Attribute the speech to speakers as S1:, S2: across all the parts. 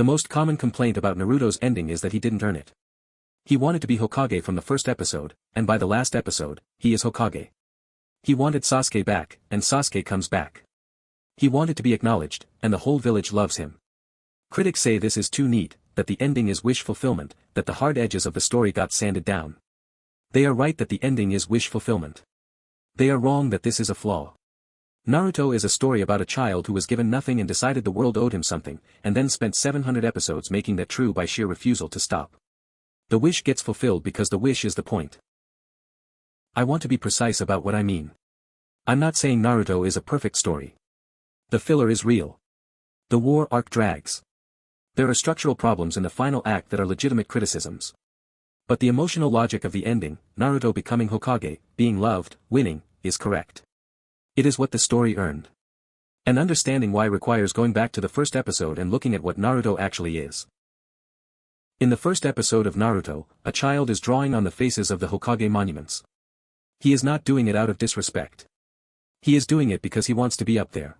S1: The most common complaint about Naruto's ending is that he didn't earn it. He wanted to be Hokage from the first episode, and by the last episode, he is Hokage. He wanted Sasuke back, and Sasuke comes back. He wanted to be acknowledged, and the whole village loves him. Critics say this is too neat, that the ending is wish fulfillment, that the hard edges of the story got sanded down. They are right that the ending is wish fulfillment. They are wrong that this is a flaw. Naruto is a story about a child who was given nothing and decided the world owed him something, and then spent 700 episodes making that true by sheer refusal to stop. The wish gets fulfilled because the wish is the point. I want to be precise about what I mean. I'm not saying Naruto is a perfect story. The filler is real. The war arc drags. There are structural problems in the final act that are legitimate criticisms. But the emotional logic of the ending, Naruto becoming Hokage, being loved, winning, is correct. It is what the story earned. And understanding why requires going back to the first episode and looking at what Naruto actually is. In the first episode of Naruto, a child is drawing on the faces of the Hokage monuments. He is not doing it out of disrespect. He is doing it because he wants to be up there.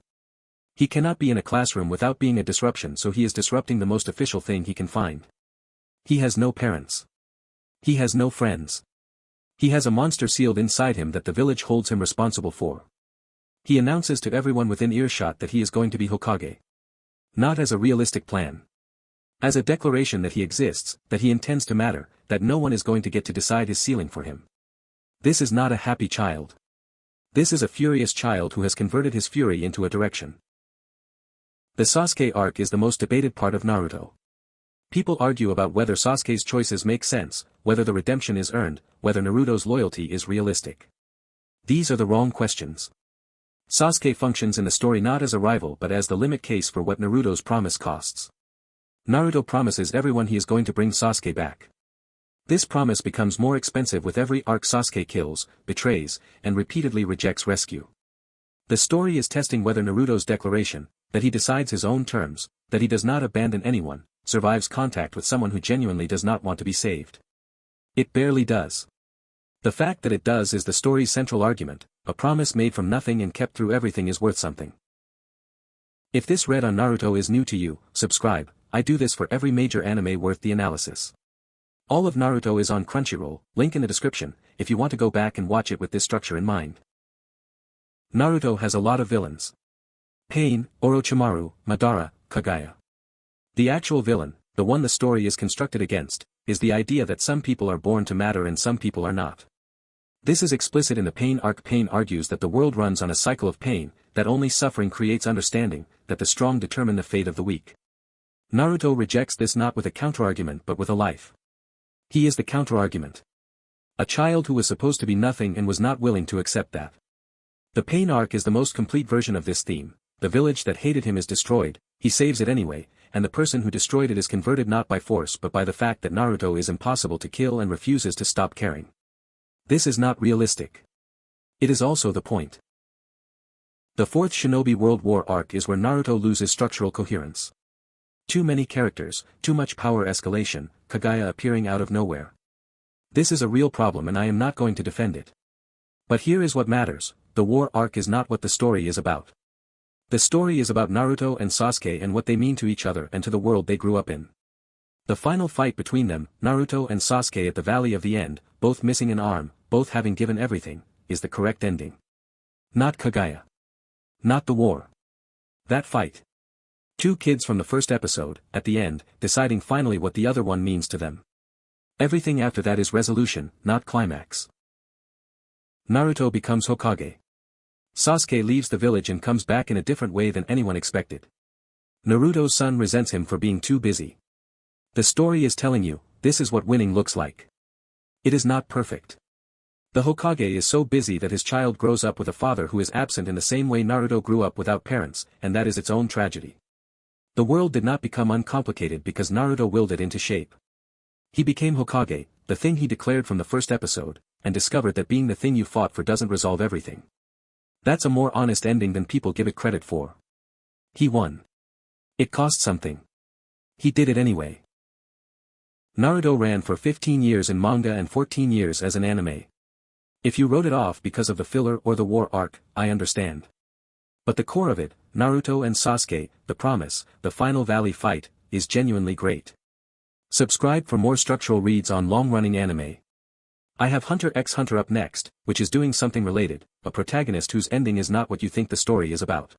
S1: He cannot be in a classroom without being a disruption, so he is disrupting the most official thing he can find. He has no parents. He has no friends. He has a monster sealed inside him that the village holds him responsible for. He announces to everyone within earshot that he is going to be Hokage. Not as a realistic plan. As a declaration that he exists, that he intends to matter, that no one is going to get to decide his ceiling for him. This is not a happy child. This is a furious child who has converted his fury into a direction. The Sasuke arc is the most debated part of Naruto. People argue about whether Sasuke's choices make sense, whether the redemption is earned, whether Naruto's loyalty is realistic. These are the wrong questions. Sasuke functions in the story not as a rival but as the limit case for what Naruto's promise costs. Naruto promises everyone he is going to bring Sasuke back. This promise becomes more expensive with every arc. Sasuke kills, betrays, and repeatedly rejects rescue. The story is testing whether Naruto's declaration, that he decides his own terms, that he does not abandon anyone, survives contact with someone who genuinely does not want to be saved. It barely does. The fact that it does is the story's central argument. A promise made from nothing and kept through everything is worth something. If this read on Naruto is new to you, subscribe. I do this for every major anime worth the analysis. All of Naruto is on Crunchyroll, link in the description, if you want to go back and watch it with this structure in mind. Naruto has a lot of villains. Pain, Orochimaru, Madara, Kaguya. The actual villain, the one the story is constructed against, is the idea that some people are born to matter and some people are not. This is explicit in the Pain arc. Pain argues that the world runs on a cycle of pain, that only suffering creates understanding, that the strong determine the fate of the weak. Naruto rejects this not with a counterargument but with a life. He is the counterargument. A child who was supposed to be nothing and was not willing to accept that. The Pain arc is the most complete version of this theme. The village that hated him is destroyed, he saves it anyway, and the person who destroyed it is converted not by force but by the fact that Naruto is impossible to kill and refuses to stop caring. This is not realistic. It is also the point. The fourth Shinobi World War arc is where Naruto loses structural coherence. Too many characters, too much power escalation, Kaguya appearing out of nowhere. This is a real problem and I am not going to defend it. But here is what matters, the war arc is not what the story is about. The story is about Naruto and Sasuke and what they mean to each other and to the world they grew up in. The final fight between them, Naruto and Sasuke at the Valley of the End, both missing an arm, both having given everything, is the correct ending. Not Kaguya. Not the war. That fight. Two kids from the first episode, at the end, deciding finally what the other one means to them. Everything after that is resolution, not climax. Naruto becomes Hokage. Sasuke leaves the village and comes back in a different way than anyone expected. Naruto's son resents him for being too busy. The story is telling you, this is what winning looks like. It is not perfect. The Hokage is so busy that his child grows up with a father who is absent in the same way Naruto grew up without parents, and that is its own tragedy. The world did not become uncomplicated because Naruto willed it into shape. He became Hokage, the thing he declared from the first episode, and discovered that being the thing you fought for doesn't resolve everything. That's a more honest ending than people give it credit for. He won. It cost something. He did it anyway. Naruto ran for 15 years in manga and 14 years as an anime. If you wrote it off because of the filler or the war arc, I understand. But the core of it, Naruto and Sasuke, the promise, the final valley fight, is genuinely great. Subscribe for more structural reads on long-running anime. I have Hunter x Hunter up next, which is doing something related, a protagonist whose ending is not what you think the story is about.